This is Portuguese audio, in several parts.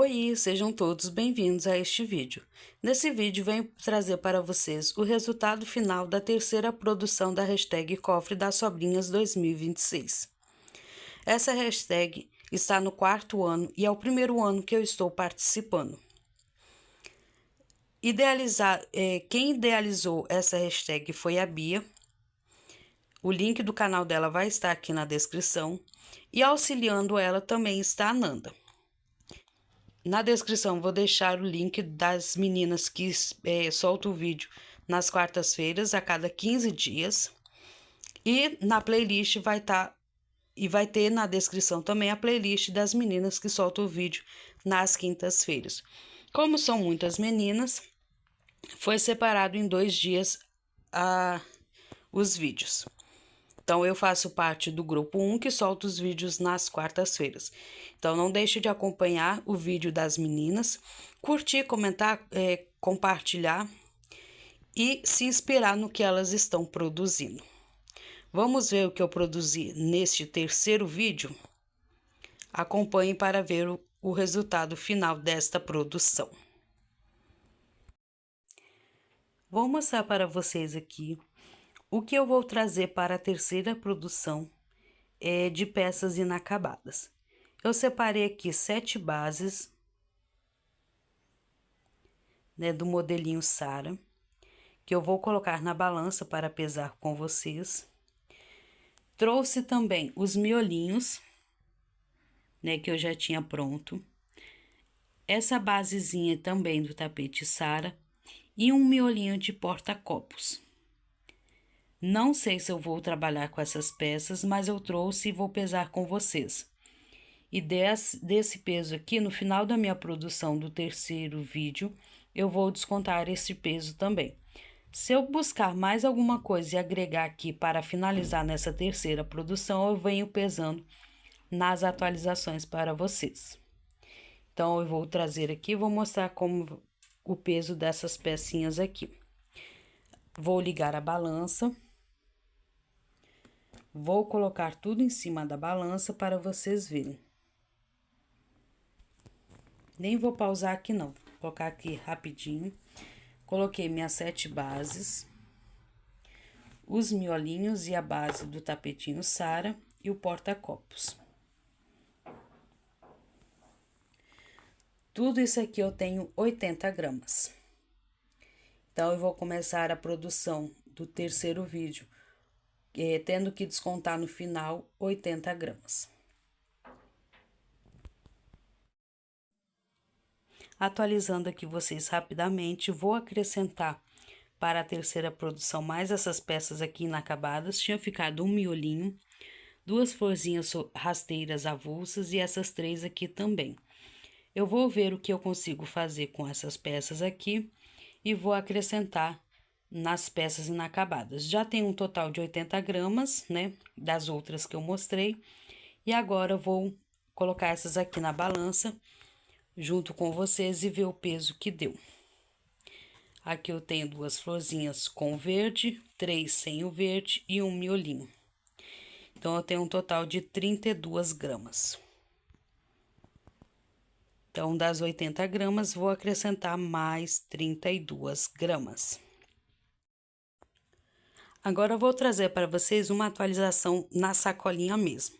Oi, sejam todos bem-vindos a este vídeo. Nesse vídeo venho trazer para vocês o resultado final da terceira produção da hashtag Cofre das Sobrinhas 2026. Essa hashtag está no 4º ano e é o primeiro ano que eu estou participando. Quem idealizou essa hashtag foi a Bia. O link do canal dela vai estar aqui na descrição e auxiliando ela também está a Nanda. Na descrição vou deixar o link das meninas que soltam o vídeo nas quartas-feiras, a cada 15 dias. E na playlist vai ter na descrição também a playlist das meninas que soltam o vídeo nas quintas-feiras. Como são muitas meninas, foi separado em 2 dias os vídeos. Então, eu faço parte do grupo 1 que solta os vídeos nas quartas-feiras. Então, não deixe de acompanhar o vídeo das meninas, curtir, comentar, compartilhar e se inspirar no que elas estão produzindo. Vamos ver o que eu produzi neste terceiro vídeo? Acompanhe para ver o resultado final desta produção. Vou mostrar para vocês aqui o que eu vou trazer para a terceira produção de peças inacabadas. Eu separei aqui 7 bases, né, do modelinho Sara, que eu vou colocar na balança para pesar com vocês. Trouxe também os miolinhos, né, que eu já tinha pronto. Essa basezinha também do tapete Sara e um miolinho de porta-copos. Não sei se eu vou trabalhar com essas peças, mas eu trouxe e vou pesar com vocês. E desse peso aqui, no final da minha produção do terceiro vídeo, eu vou descontar esse peso também. Se eu buscar mais alguma coisa e agregar aqui para finalizar nessa terceira produção, eu venho pesando nas atualizações para vocês. Então, eu vou trazer aqui, vou mostrar como o peso dessas pecinhas aqui. Vou ligar a balança. Vou colocar tudo em cima da balança para vocês verem. Nem vou pausar aqui não, vou colocar aqui rapidinho. Coloquei minhas 7 bases, os miolinhos e a base do tapetinho Sara e o porta-copos. Tudo isso aqui eu tenho 80 gramas. Então, eu vou começar a produção do terceiro vídeo, tendo que descontar no final 80 gramas. Atualizando aqui vocês rapidamente, vou acrescentar para a terceira produção mais essas peças aqui inacabadas. Tinha ficado um miolinho, 2 florzinhas rasteiras avulsas e essas 3 aqui também. Eu vou ver o que eu consigo fazer com essas peças aqui e vou acrescentar nas peças inacabadas. Já tem um total de 80 gramas, né, das outras que eu mostrei. E agora eu vou colocar essas aqui na balança, junto com vocês, e ver o peso que deu. Aqui eu tenho 2 florzinhas com verde, 3 sem o verde e um miolinho. Então, eu tenho um total de 32 gramas. Então, das 80 gramas, vou acrescentar mais 32 gramas. Agora, eu vou trazer para vocês uma atualização na sacolinha mesmo.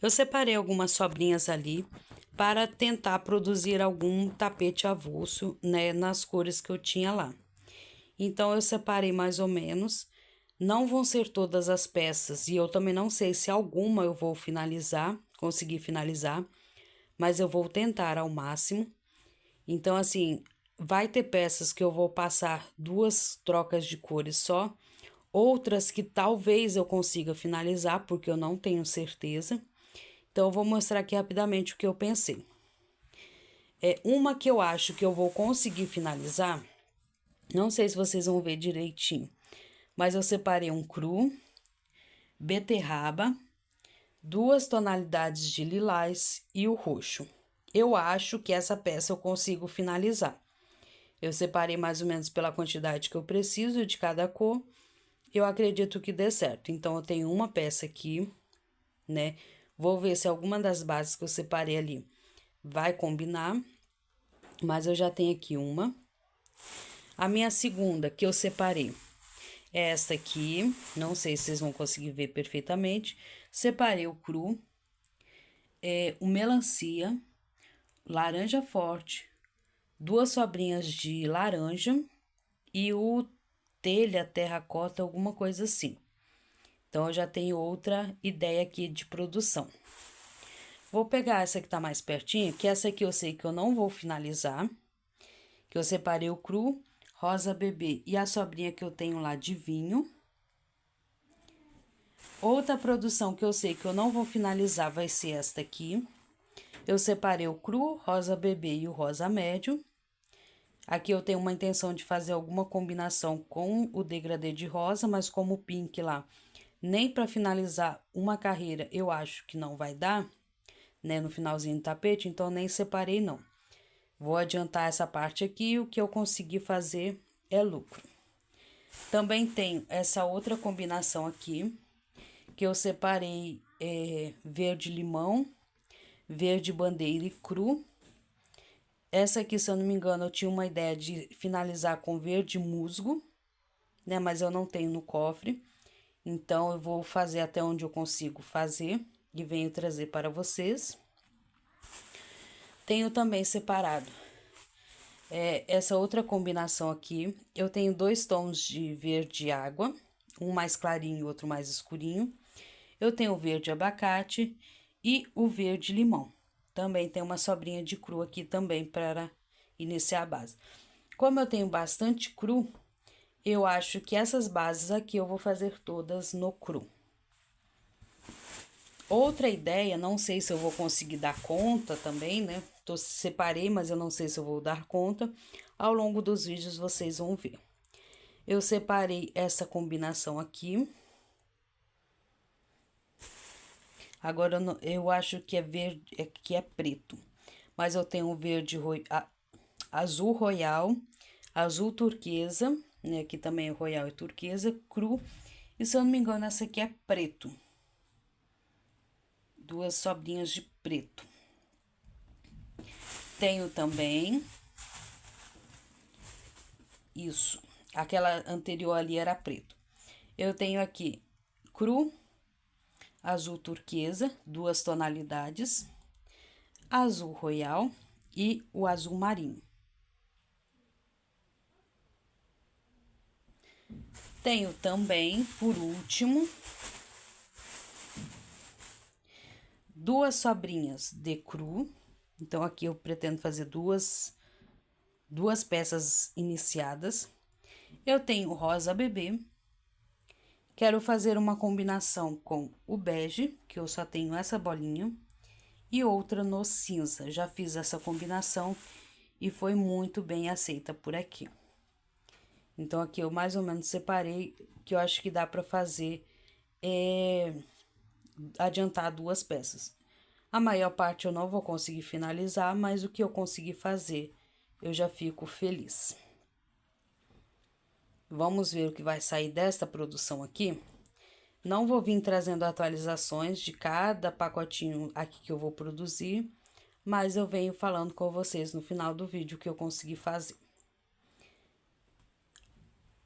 Eu separei algumas sobrinhas ali para tentar produzir algum tapete avulso, né, nas cores que eu tinha lá. Então, eu separei mais ou menos. Não vão ser todas as peças e eu também não sei se alguma eu vou conseguir finalizar, mas eu vou tentar ao máximo. Então, assim, vai ter peças que eu vou passar 2 trocas de cores só, outras que talvez eu consiga finalizar, porque eu não tenho certeza. Então, eu vou mostrar aqui rapidamente o que eu pensei. Uma que eu acho que eu vou conseguir finalizar, não sei se vocês vão ver direitinho, mas eu separei um cru, beterraba, 2 tonalidades de lilás e o roxo. Eu acho que essa peça eu consigo finalizar. Eu separei mais ou menos pela quantidade que eu preciso de cada cor. Eu acredito que dê certo. Então, eu tenho uma peça aqui, né? Vou ver se alguma das bases que eu separei ali vai combinar. mas eu já tenho aqui uma. A minha segunda que eu separei é esta aqui, não sei se vocês vão conseguir ver perfeitamente. Separei o cru, o melancia, laranja forte, 2 sobrinhas de laranja e o telha, terracota, alguma coisa assim. Então, eu já tenho outra ideia aqui de produção. Vou pegar essa que tá mais pertinho, que essa aqui eu sei que eu não vou finalizar, que eu separei o cru, rosa bebê e a sobrinha que eu tenho lá de vinho. Outra produção que eu sei que eu não vou finalizar vai ser esta aqui. Eu separei o cru, rosa bebê e o rosa médio. Aqui eu tenho uma intenção de fazer alguma combinação com o degradê de rosa, mas como o pink lá, nem para finalizar uma carreira eu acho que não vai dar, né, no finalzinho do tapete, então nem separei não. Vou adiantar essa parte aqui, o que eu consegui fazer é lucro. Também tenho essa outra combinação aqui, que eu separei verde limão, verde bandeira e cru. Essa aqui, se eu não me engano, eu tinha uma ideia de finalizar com verde musgo, né? Mas eu não tenho no cofre. Então, eu vou fazer até onde eu consigo fazer e venho trazer para vocês. Tenho também separado essa outra combinação aqui. Eu tenho 2 tons de verde água, um mais clarinho e outro mais escurinho. Eu tenho o verde abacate e o verde limão. Também tem uma sobrinha de cru aqui também para iniciar a base. Como eu tenho bastante cru, eu acho que essas bases aqui eu vou fazer todas no cru. Outra ideia, não sei se eu vou conseguir dar conta também, né? Separei, mas eu não sei se eu vou dar conta. Ao longo dos vídeos vocês vão ver. Eu separei essa combinação aqui. Agora, eu acho que é verde, que é preto. Mas eu tenho verde azul royal, azul turquesa, né? Aqui também é royal e turquesa, cru. E se eu não me engano, essa aqui é preto. 2 sobrinhas de preto. Tenho também isso. Aquela anterior ali era preto. Eu tenho aqui cru, azul turquesa, 2 tonalidades, azul royal e o azul marinho. Tenho também, por último, 2 sobrinhas de cru. Então, aqui eu pretendo fazer duas peças iniciadas. Eu tenho rosa bebê. Quero fazer uma combinação com o bege, que eu só tenho essa bolinha, e outra no cinza. Já fiz essa combinação e foi muito bem aceita por aqui. Então, aqui eu mais ou menos separei, que eu acho que dá para fazer, adiantar 2 peças. A maior parte eu não vou conseguir finalizar, mas o que eu conseguir fazer, eu já fico feliz. Vamos ver o que vai sair desta produção aqui. Não vou vir trazendo atualizações de cada pacotinho aqui que eu vou produzir, mas eu venho falando com vocês no final do vídeo o que eu consegui fazer.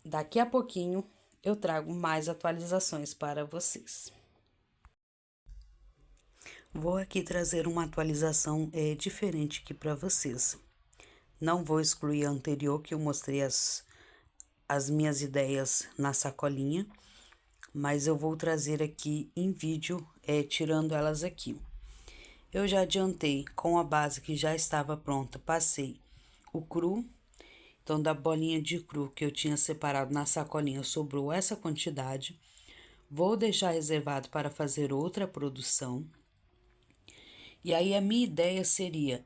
Daqui a pouquinho eu trago mais atualizações para vocês. Vou aqui trazer uma atualização diferente aqui para vocês. Não vou excluir a anterior, que eu mostrei as minhas ideias na sacolinha, mas eu vou trazer aqui em vídeo, tirando elas aqui. Eu já adiantei com a base que já estava pronta, passei o cru. Então, da bolinha de cru que eu tinha separado na sacolinha, sobrou essa quantidade. Vou deixar reservado para fazer outra produção. E aí, a minha ideia seria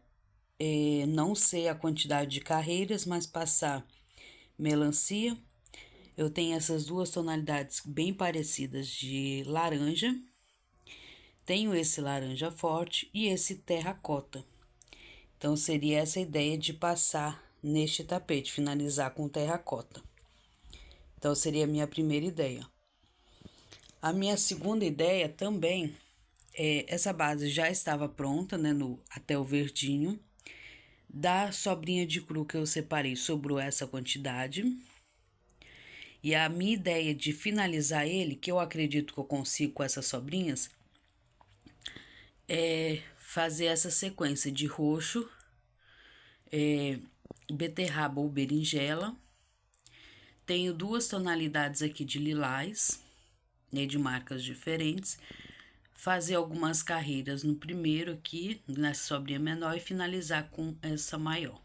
não ser a quantidade de carreiras, mas passar melancia. Eu tenho essas 2 tonalidades bem parecidas de laranja. Tenho esse laranja forte e esse terracota. Então, seria essa ideia de passar neste tapete, finalizar com terracota. Então, seria a minha primeira ideia. A minha segunda ideia também, essa base já estava pronta, né, até o verdinho. Da sobrinha de cru que eu separei, sobrou essa quantidade. E a minha ideia de finalizar ele, que eu acredito que eu consigo com essas sobrinhas, é fazer essa sequência de roxo, beterraba ou berinjela. Tenho 2 tonalidades aqui de lilás, né, de marcas diferentes. Fazer algumas carreiras no primeiro aqui, nessa sobrinha menor, e finalizar com essa maior.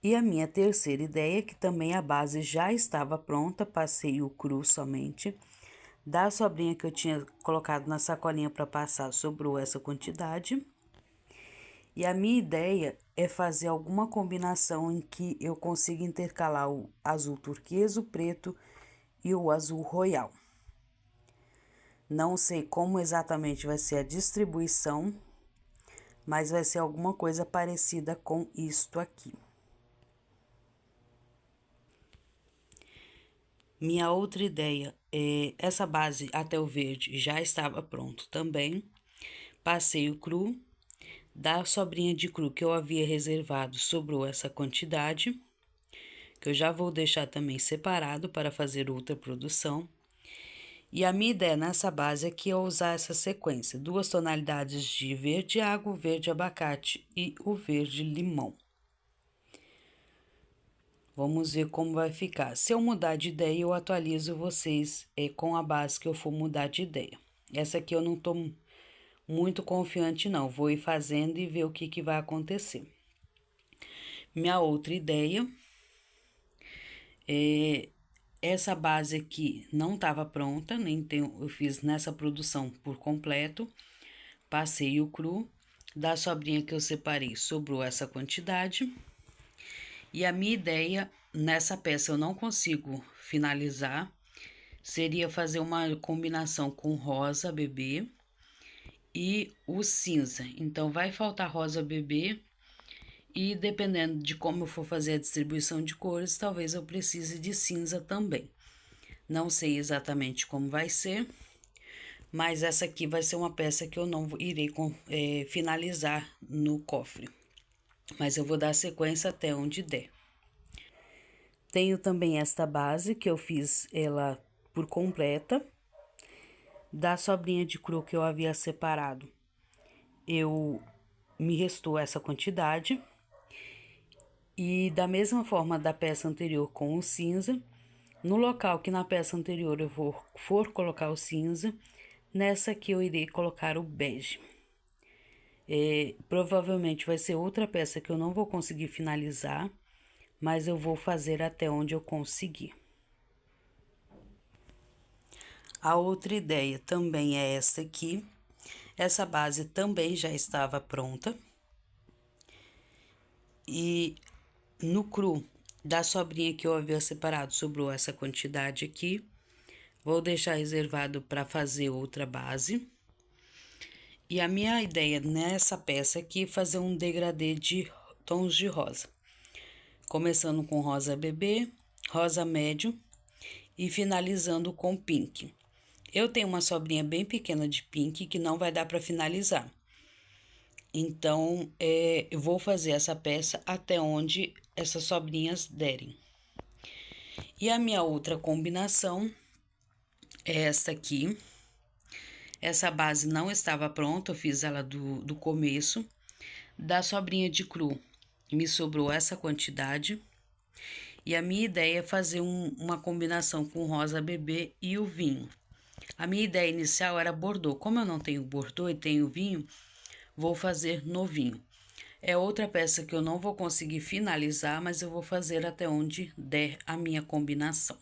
E a minha terceira ideia, que também a base já estava pronta, passei o cru somente. Da sobrinha que eu tinha colocado na sacolinha para passar, sobrou essa quantidade. E a minha ideia é fazer alguma combinação em que eu consiga intercalar o azul turquesa, o preto e o azul royal. Não sei como exatamente vai ser a distribuição, mas vai ser alguma coisa parecida com isto aqui. Minha outra ideia é essa base até o verde já estava pronto também. Passei o cru, da sobrinha de cru que eu havia reservado sobrou essa quantidade, que eu já vou deixar também separado para fazer outra produção. E a minha ideia nessa base aqui é usar essa sequência, 2 tonalidades de verde água, verde abacate e o verde limão. Vamos ver como vai ficar. Se eu mudar de ideia, eu atualizo vocês com a base que eu for mudar de ideia. Essa aqui eu não tô muito confiante não, vou ir fazendo e ver o que vai acontecer. Minha outra ideia é essa base aqui não estava pronta, nem tenho, eu fiz nessa produção por completo. Passei o cru, da sobrinha que eu separei, sobrou essa quantidade. E a minha ideia, nessa peça eu não consigo finalizar, seria fazer uma combinação com rosa bebê e o cinza. Então, vai faltar rosa bebê e dependendo de como eu for fazer a distribuição de cores, talvez eu precise de cinza também. Não sei exatamente como vai ser, mas essa aqui vai ser uma peça que eu não irei finalizar no cofre. Mas eu vou dar sequência até onde der. Tenho também esta base, que eu fiz ela por completa. Da sobrinha de cru que eu havia separado, me restou essa quantidade. E da mesma forma da peça anterior com o cinza, no local que na peça anterior eu for colocar o cinza, nessa aqui eu irei colocar o bege. Provavelmente vai ser outra peça que eu não vou conseguir finalizar, mas eu vou fazer até onde eu conseguir. A outra ideia também é essa aqui. Essa base também já estava pronta. E no cru da sobrinha que eu havia separado, sobrou essa quantidade aqui. Vou deixar reservado para fazer outra base. E a minha ideia nessa peça aqui é fazer um degradê de tons de rosa. Começando com rosa bebê, rosa médio e finalizando com pink. Eu tenho uma sobrinha bem pequena de pink que não vai dar para finalizar. Então, eu vou fazer essa peça até onde essas sobrinhas derem. E a minha outra combinação é essa aqui. Essa base não estava pronta, eu fiz ela do começo. Da sobrinha de cru, me sobrou essa quantidade. E a minha ideia é fazer uma combinação com rosa bebê e o vinho. A minha ideia inicial era bordô. Como eu não tenho bordô e tenho vinho, vou fazer no vinho. É outra peça que eu não vou conseguir finalizar, mas eu vou fazer até onde der a minha combinação.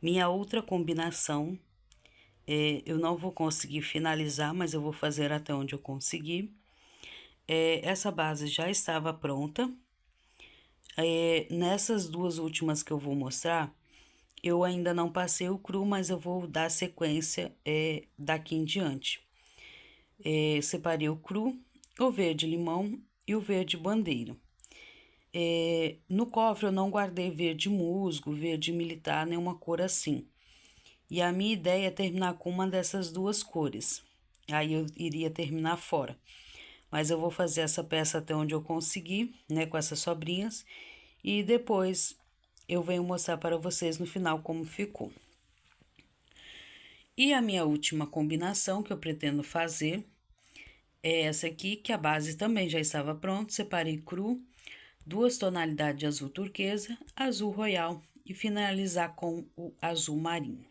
Minha outra combinação, eu não vou conseguir finalizar, mas eu vou fazer até onde eu conseguir. Essa base já estava pronta. Nessas 2 últimas que eu vou mostrar, eu ainda não passei o cru, mas eu vou dar sequência daqui em diante. Separei o cru, o verde limão e o verde bandeira. No cofre eu não guardei verde musgo, verde militar, nenhuma cor assim. E a minha ideia é terminar com uma dessas duas cores. Aí eu iria terminar fora. Mas eu vou fazer essa peça até onde eu conseguir, né, com essas sobrinhas. E depois eu venho mostrar para vocês no final como ficou. E a minha última combinação que eu pretendo fazer é essa aqui, que a base também já estava pronta. Separei cru, 2 tonalidades de azul turquesa, azul royal e finalizar com o azul marinho.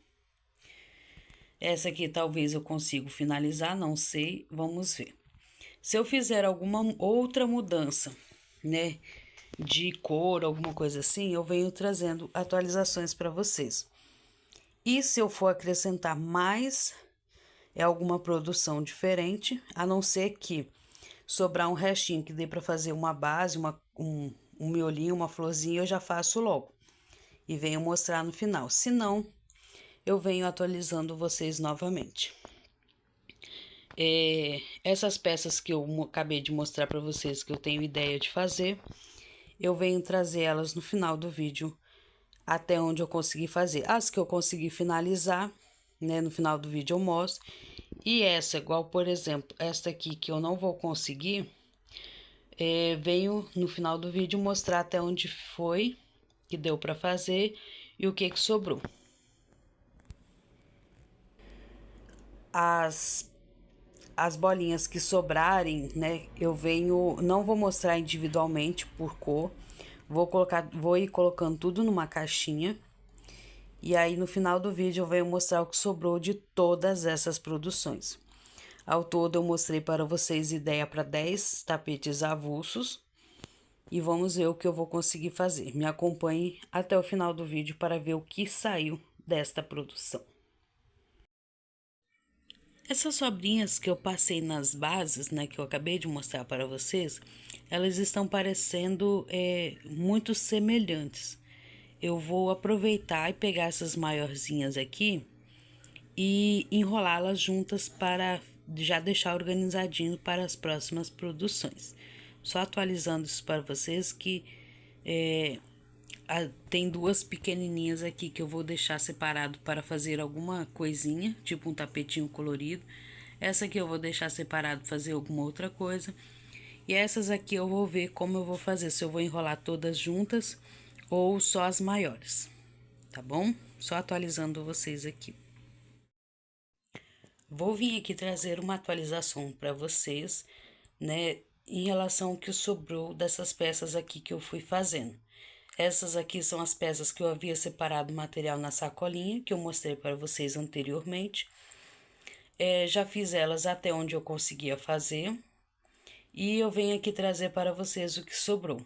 Essa aqui talvez eu consiga finalizar, não sei, vamos ver. Se eu fizer alguma outra mudança, né, de cor, alguma coisa assim, eu venho trazendo atualizações para vocês. E se eu for acrescentar mais alguma produção diferente, a não ser que sobrar um restinho que dê para fazer uma base, um miolinho, uma florzinha, eu já faço logo. E venho mostrar no final. Se não, eu venho atualizando vocês novamente. Essas peças que eu acabei de mostrar para vocês que eu tenho ideia de fazer, eu venho trazer elas no final do vídeo, até onde eu conseguir fazer. As que eu conseguir finalizar, né, no final do vídeo eu mostro. E essa, igual por exemplo, esta aqui que eu não vou conseguir, venho no final do vídeo mostrar até onde foi que deu para fazer e o que sobrou. As bolinhas que sobrarem, né, eu venho, não vou mostrar individualmente por cor, vou ir colocando tudo numa caixinha. E aí, no final do vídeo, eu venho mostrar o que sobrou de todas essas produções. Ao todo, eu mostrei para vocês ideia para 10 tapetes avulsos. E vamos ver o que eu vou conseguir fazer. Me acompanhe até o final do vídeo para ver o que saiu desta produção. Essas sobrinhas que eu passei nas bases, né, que eu acabei de mostrar para vocês, elas estão parecendo muito semelhantes. Eu vou aproveitar e pegar essas maiorzinhas aqui e enrolá-las juntas para já deixar organizadinho para as próximas produções. Só atualizando isso para vocês que tem 2 pequenininhas aqui que eu vou deixar separado para fazer alguma coisinha, tipo um tapetinho colorido. Essa aqui eu vou deixar separado para fazer alguma outra coisa. E essas aqui eu vou ver como eu vou fazer, se eu vou enrolar todas juntas ou só as maiores, tá bom? Só atualizando vocês aqui. Vou vir aqui trazer uma atualização para vocês, né, em relação ao que sobrou dessas peças aqui que eu fui fazendo. Essas aqui são as peças que eu havia separado o material na sacolinha, que eu mostrei para vocês anteriormente. Já fiz elas até onde eu conseguia fazer. E eu venho aqui trazer para vocês o que sobrou.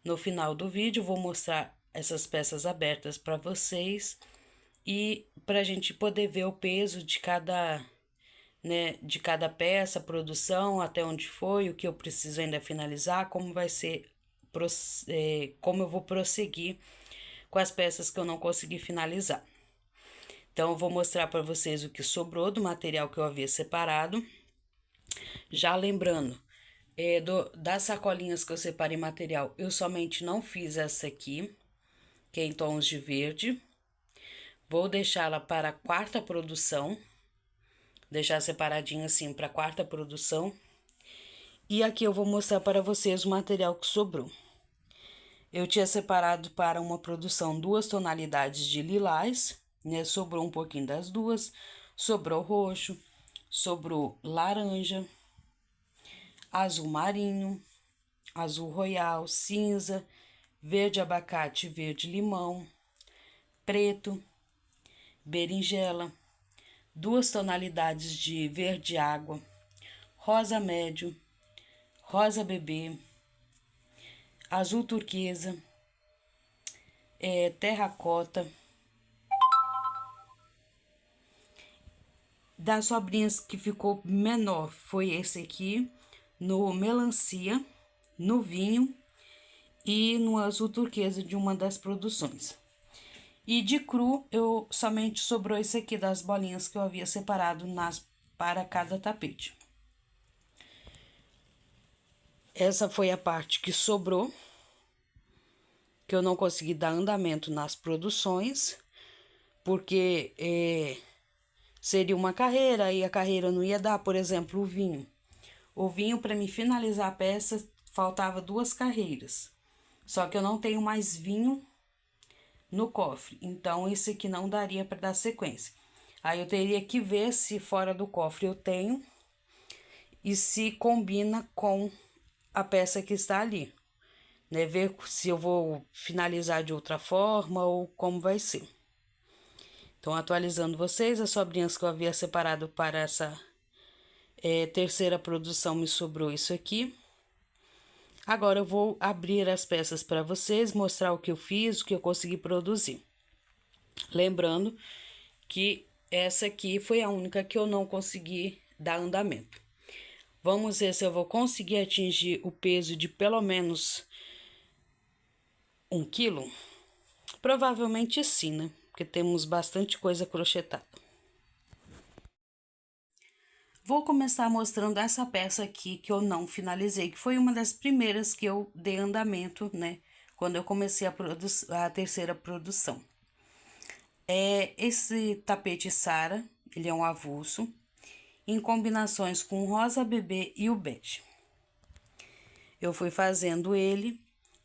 No final do vídeo, vou mostrar essas peças abertas para vocês. E para a gente poder ver o peso de cada, né, de cada peça, produção, até onde foi, o que eu preciso ainda finalizar, como vai ser, como eu vou prosseguir com as peças que eu não consegui finalizar. Então, eu vou mostrar para vocês o que sobrou do material que eu havia separado. Já lembrando, das sacolinhas que eu separei material, eu somente não fiz essa aqui, que é em tons de verde. Vou deixá-la para a 4ª produção, deixar separadinho assim para a 4ª produção. E aqui eu vou mostrar para vocês o material que sobrou. Eu tinha separado para uma produção 2 tonalidades de lilás, né? Sobrou um pouquinho das duas, sobrou roxo, sobrou laranja, azul marinho, azul royal, cinza, verde abacate, verde limão, preto, berinjela, 2 tonalidades de verde água, rosa médio, rosa bebê, azul turquesa, terracota. Das sobrinhas que ficou menor foi esse aqui, no melancia, no vinho e no azul turquesa de uma das produções. E de cru, eu somente sobrou esse aqui das bolinhas que eu havia separado para cada tapete. Essa foi a parte que sobrou, que eu não consegui dar andamento nas produções, porque seria uma carreira e a carreira não ia dar, por exemplo, o vinho. O vinho, para me finalizar a peça, faltava 2 carreiras. Só que eu não tenho mais vinho no cofre, então esse aqui não daria para dar sequência. Aí eu teria que ver se fora do cofre eu tenho e se combina com a peça que está ali, né? Ver se eu vou finalizar de outra forma ou como vai ser. Então, atualizando vocês, as sobrinhas que eu havia separado para essa terceira produção, me sobrou isso aqui. Agora eu vou abrir as peças para vocês, mostrar o que eu fiz, o que eu consegui produzir. Lembrando que essa aqui foi a única que eu não consegui dar andamento. Vamos ver se eu vou conseguir atingir o peso de pelo menos 1 quilo. Provavelmente sim, né? Porque temos bastante coisa crochetada. Vou começar mostrando essa peça aqui que eu não finalizei, que foi uma das primeiras que eu dei andamento, né? Quando eu comecei a terceira produção. Esse tapete Sara, ele é um avulso, em combinações com o rosa bebê e o bege. Eu fui fazendo ele,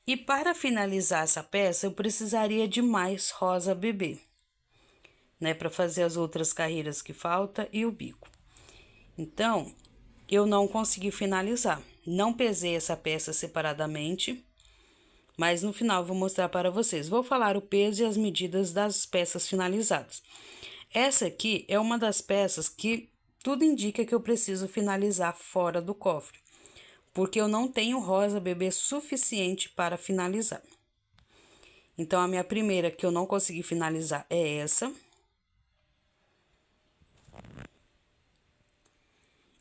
e para finalizar essa peça, eu precisaria de mais rosa bebê, né? Para fazer as outras carreiras que falta e o bico. Então, eu não consegui finalizar. Não pesei essa peça separadamente, mas no final vou mostrar para vocês. Vou falar o peso e as medidas das peças finalizadas. Essa aqui é uma das peças que tudo indica que eu preciso finalizar fora do cofre, porque eu não tenho rosa bebê suficiente para finalizar. Então, a minha primeira que eu não consegui finalizar é essa.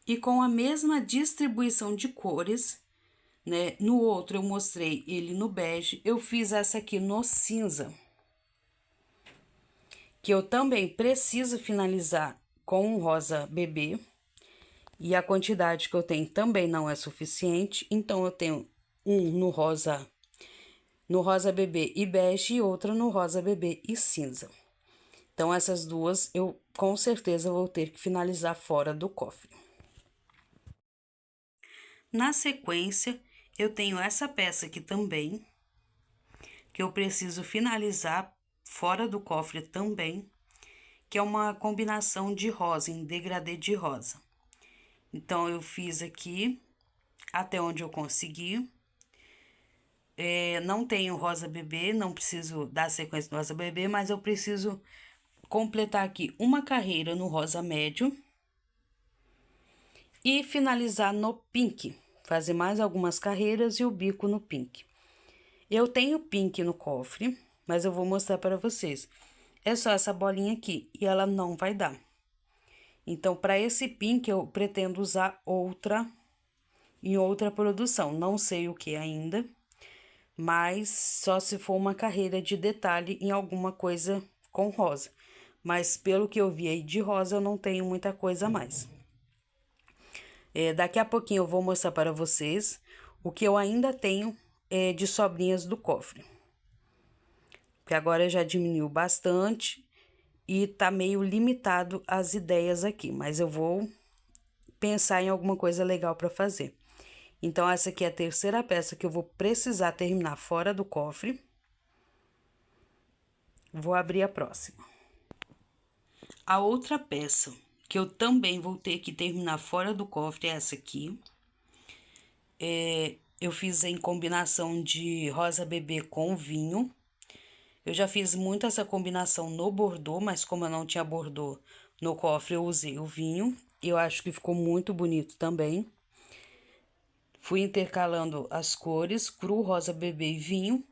E com a mesma distribuição de cores, né? No outro eu mostrei ele no bege, eu fiz essa aqui no cinza, que eu também preciso finalizar com o rosa bebê, e a quantidade que eu tenho também não é suficiente, então eu tenho um no rosa bebê e bege e outra no rosa bebê e cinza. Então, essas duas eu com certeza vou ter que finalizar fora do cofre. Na sequência, eu tenho essa peça aqui também, que eu preciso finalizar fora do cofre também, que é uma combinação de rosa, em degradê de rosa. Então, eu fiz aqui até onde eu consegui. Não tenho rosa bebê, não preciso dar sequência no rosa bebê, mas eu preciso completar aqui uma carreira no rosa médio e finalizar no pink, fazer mais algumas carreiras e o bico no pink. Eu tenho pink no cofre, mas eu vou mostrar para vocês. É só essa bolinha aqui e ela não vai dar. Então, para esse pink, eu pretendo usar em outra produção. Não sei o que ainda, mas só se for uma carreira de detalhe em alguma coisa com rosa. Mas pelo que eu vi aí de rosa, eu não tenho muita coisa a mais. Daqui a pouquinho eu vou mostrar para vocês o que eu ainda tenho de sobrinhas do cofre. Porque agora já diminuiu bastante e tá meio limitado as ideias aqui, mas eu vou pensar em alguma coisa legal para fazer. Então, essa aqui é a terceira peça que eu vou precisar terminar fora do cofre. Vou abrir a próxima. A outra peça que eu também vou ter que terminar fora do cofre é essa aqui. Eu fiz em combinação de rosa bebê com vinho. Eu já fiz muito essa combinação no bordô, mas como eu não tinha bordô no cofre, eu usei o vinho. E eu acho que ficou muito bonito também. Fui intercalando as cores, cru, rosa bebê e vinho.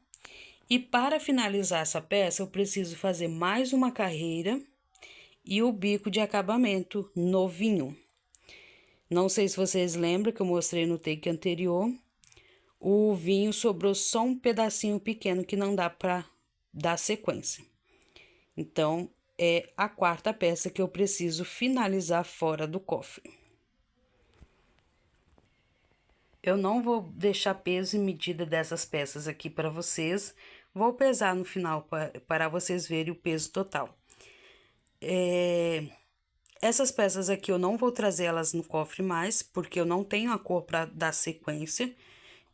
E para finalizar essa peça, eu preciso fazer mais uma carreira e o bico de acabamento no vinho. Não sei se vocês lembram que eu mostrei no take anterior. O vinho sobrou só um pedacinho pequeno que não dá para dar sequência. Então, é a quarta peça que eu preciso finalizar fora do cofre. Eu não vou deixar peso e medida dessas peças aqui para vocês. Vou pesar no final para vocês verem o peso total. Essas peças aqui eu não vou trazer elas no cofre mais, porque eu não tenho a cor para dar sequência.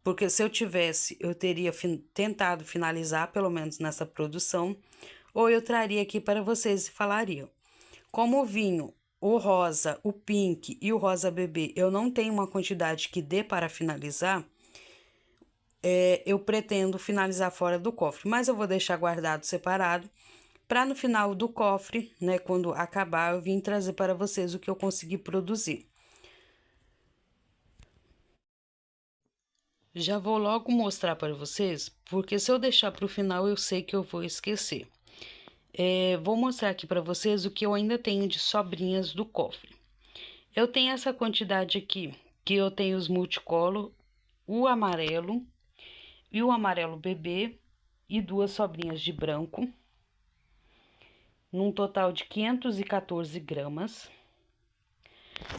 Porque se eu tivesse, eu teria tentado finalizar, pelo menos nessa produção, ou eu traria aqui para vocês e falaria. Como o vinho, o rosa, o pink e o rosa bebê, eu não tenho uma quantidade que dê para finalizar, eu pretendo finalizar fora do cofre, mas eu vou deixar guardado separado, para no final do cofre, né, quando acabar, eu vim trazer para vocês o que eu consegui produzir. Já vou logo mostrar para vocês, porque se eu deixar para o final, eu sei que eu vou esquecer. Vou mostrar aqui para vocês o que eu ainda tenho de sobrinhas do cofre. Eu tenho essa quantidade aqui, que eu tenho os multicolor, o amarelo e o amarelo bebê e 2 sobrinhas de branco, num total de 514 gramas.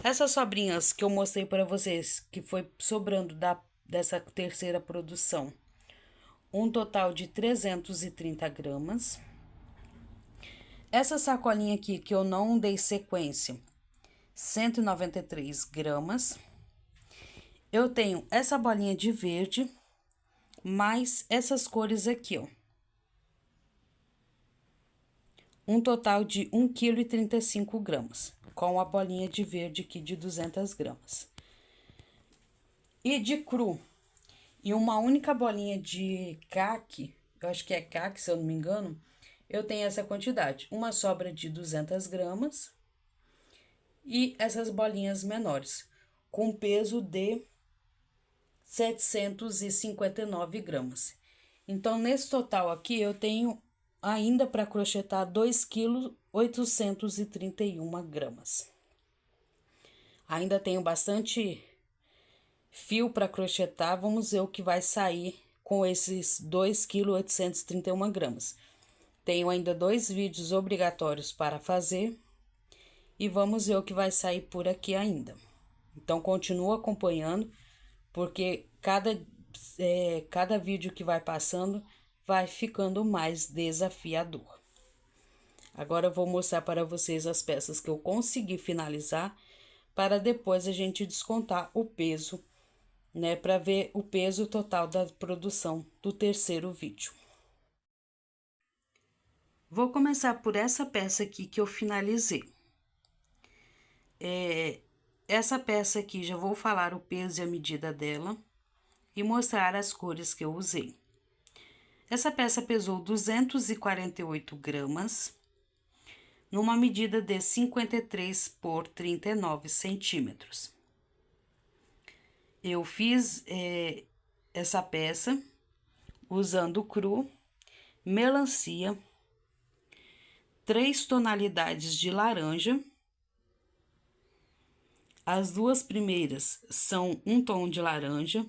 Essas sobrinhas que eu mostrei para vocês, que foi sobrando dessa terceira produção, um total de 330 gramas. Essa sacolinha aqui, que eu não dei sequência, 193 gramas. Eu tenho essa bolinha de verde, mais essas cores aqui, ó. Um total de 1,35 kg, com a bolinha de verde aqui de 200 gramas. E de cru, e uma única bolinha de caque, eu acho que é caque, se eu não me engano, eu tenho essa quantidade. Uma sobra de 200 gramas e essas bolinhas menores, com peso de 759 gramas. Então, nesse total aqui, eu tenho ainda para crochetar 2,831 gramas. Ainda tenho bastante fio para crochetar, vamos ver o que vai sair com esses 2,831 gramas. Tenho ainda 2 vídeos obrigatórios para fazer e vamos ver o que vai sair por aqui ainda. Então, continua acompanhando, porque cada vídeo que vai passando vai ficando mais desafiador. Agora eu vou mostrar para vocês as peças que eu consegui finalizar, para depois a gente descontar o peso, né, para ver o peso total da produção do terceiro vídeo. Vou começar por essa peça aqui que eu finalizei. Essa peça aqui, já vou falar o peso e a medida dela e mostrar as cores que eu usei. Essa peça pesou 248 gramas, numa medida de 53 por 39 centímetros. Eu fiz essa peça usando cru, melancia, 3 tonalidades de laranja. As 2 primeiras são um tom de laranja.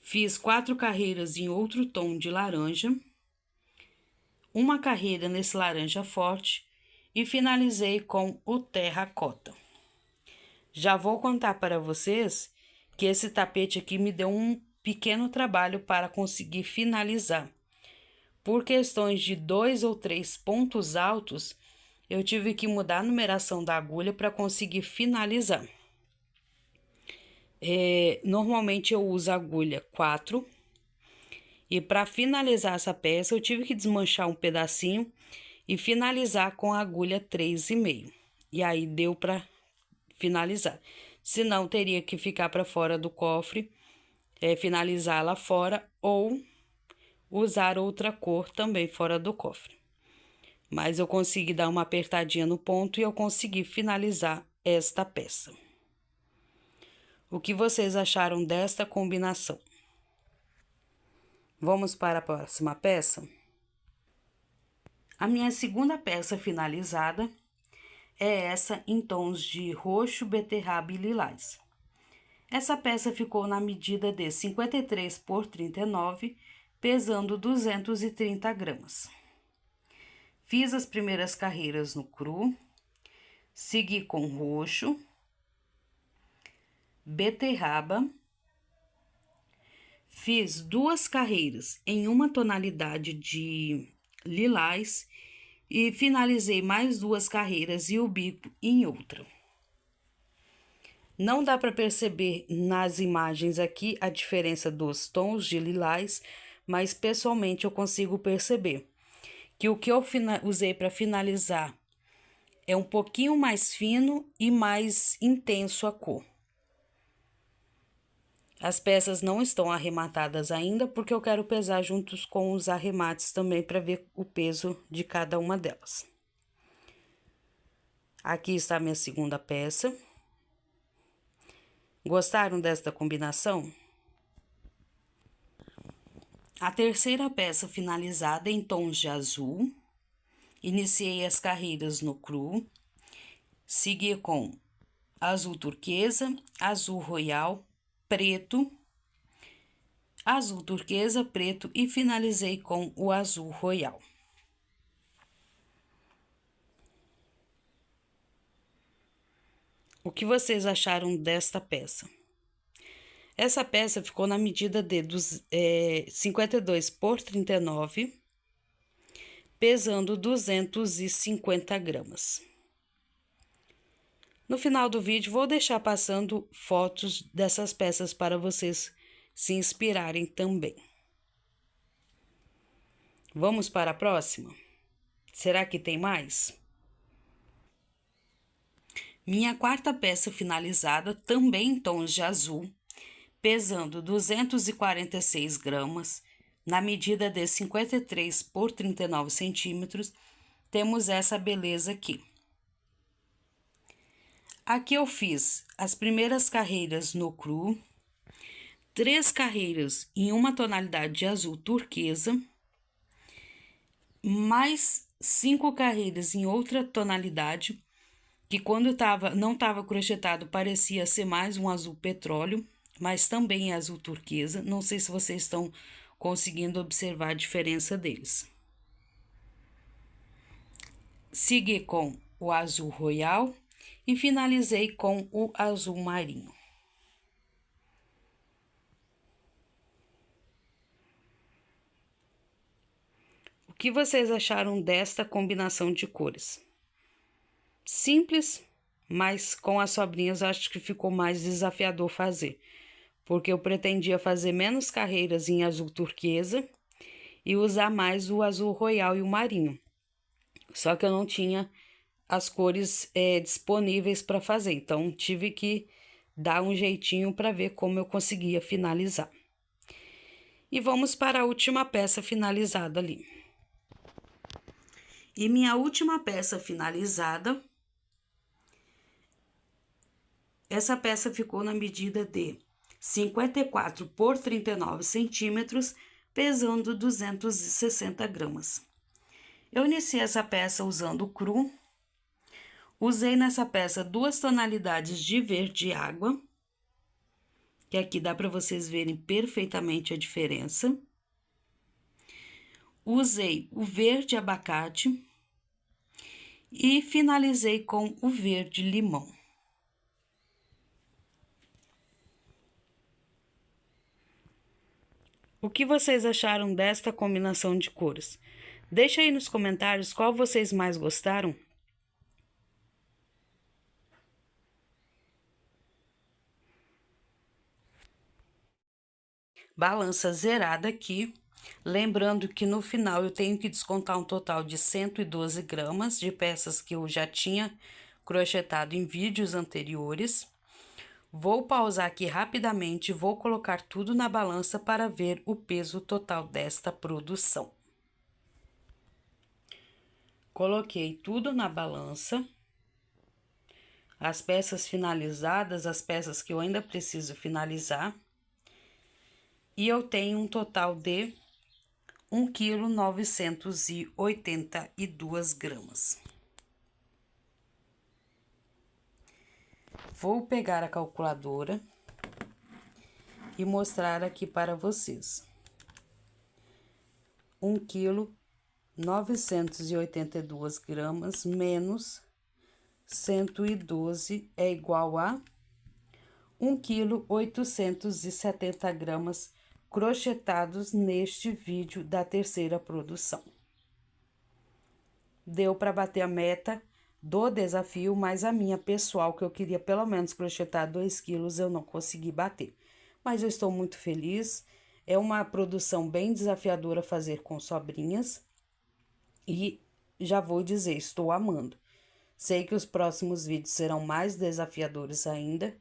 Fiz 4 carreiras em outro tom de laranja, uma carreira nesse laranja forte e finalizei com o terracota. Já vou contar para vocês que esse tapete aqui me deu um pequeno trabalho para conseguir finalizar. Por questões de 2 ou 3 pontos altos, eu tive que mudar a numeração da agulha para conseguir finalizar. Normalmente eu uso a agulha 4 e para finalizar essa peça eu tive que desmanchar um pedacinho e finalizar com a agulha 3,5. E aí deu para finalizar. Senão teria que ficar para fora do cofre, finalizar lá fora ou usar outra cor também fora do cofre. Mas eu consegui dar uma apertadinha no ponto e eu consegui finalizar esta peça. O que vocês acharam desta combinação? Vamos para a próxima peça? A minha segunda peça finalizada é essa em tons de roxo, beterraba e lilás. Essa peça ficou na medida de 53 por 39, pesando 230 gramas. Fiz as primeiras carreiras no cru, segui com roxo, beterraba, fiz 2 carreiras em uma tonalidade de lilás e finalizei mais 2 carreiras e o bico em outra. Não dá para perceber nas imagens aqui a diferença dos tons de lilás, mas pessoalmente eu consigo perceber que o que eu usei para finalizar é um pouquinho mais fino e mais intenso a cor. As peças não estão arrematadas ainda, porque eu quero pesar juntos com os arremates também para ver o peso de cada uma delas. Aqui está a minha segunda peça. Gostaram desta combinação? A terceira peça finalizada em tons de azul. Iniciei as carreiras no cru. Segui com azul turquesa, azul royal, preto, azul turquesa, preto e finalizei com o azul royal. O que vocês acharam desta peça? Essa peça ficou na medida de 52 por 39, pesando 250 gramas. No final do vídeo, vou deixar passando fotos dessas peças para vocês se inspirarem também. Vamos para a próxima? Será que tem mais? Minha quarta peça finalizada, também em tons de azul, pesando 246 gramas, na medida de 53 por 39 centímetros, temos essa beleza aqui. Aqui eu fiz as primeiras carreiras no cru, 3 carreiras em uma tonalidade de azul turquesa, mais 5 carreiras em outra tonalidade, que quando não estava crochetado parecia ser mais um azul petróleo, mas também é azul turquesa. Não sei se vocês estão conseguindo observar a diferença deles. Segui com o azul royal e finalizei com o azul marinho. O que vocês acharam desta combinação de cores? Simples, mas com as sobrinhas acho que ficou mais desafiador fazer, porque eu pretendia fazer menos carreiras em azul turquesa e usar mais o azul royal e o marinho. Só que eu não tinha as cores disponíveis para fazer, então tive que dar um jeitinho para ver como eu conseguia finalizar. E vamos para a última peça finalizada ali. E minha última peça finalizada, essa peça ficou na medida de 54 por 39 centímetros, pesando 260 gramas. Eu iniciei essa peça usando o cru. Usei nessa peça 2 tonalidades de verde água, que aqui dá para vocês verem perfeitamente a diferença. Usei o verde abacate e finalizei com o verde limão. O que vocês acharam desta combinação de cores? Deixa aí nos comentários qual vocês mais gostaram. Balança zerada aqui. Lembrando que no final eu tenho que descontar um total de 112 gramas de peças que eu já tinha crochetado em vídeos anteriores. Vou pausar aqui rapidamente e vou colocar tudo na balança para ver o peso total desta produção. Coloquei tudo na balança. As peças finalizadas, as peças que eu ainda preciso finalizar. E eu tenho um total de 1,982 kg. Vou pegar a calculadora e mostrar aqui para vocês. 1,982 kg menos 112 é igual a 1,870 kg crochetados neste vídeo da terceira produção. deu para bater a meta do desafio, mas a minha pessoal, que eu queria pelo menos crochetar 2 quilos, eu não consegui bater. Mas eu estou muito feliz, é uma produção bem desafiadora fazer com sobrinhas e já vou dizer, estou amando. Sei que os próximos vídeos serão mais desafiadores ainda,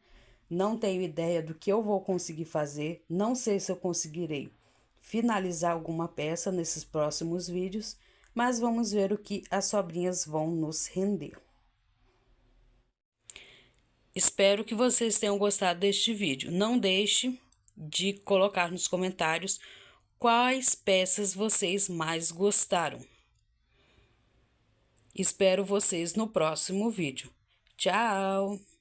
não tenho ideia do que eu vou conseguir fazer, não sei se eu conseguirei finalizar alguma peça nesses próximos vídeos, mas vamos ver o que as sobrinhas vão nos render. Espero que vocês tenham gostado deste vídeo. Não deixe de colocar nos comentários quais peças vocês mais gostaram. Espero vocês no próximo vídeo. Tchau!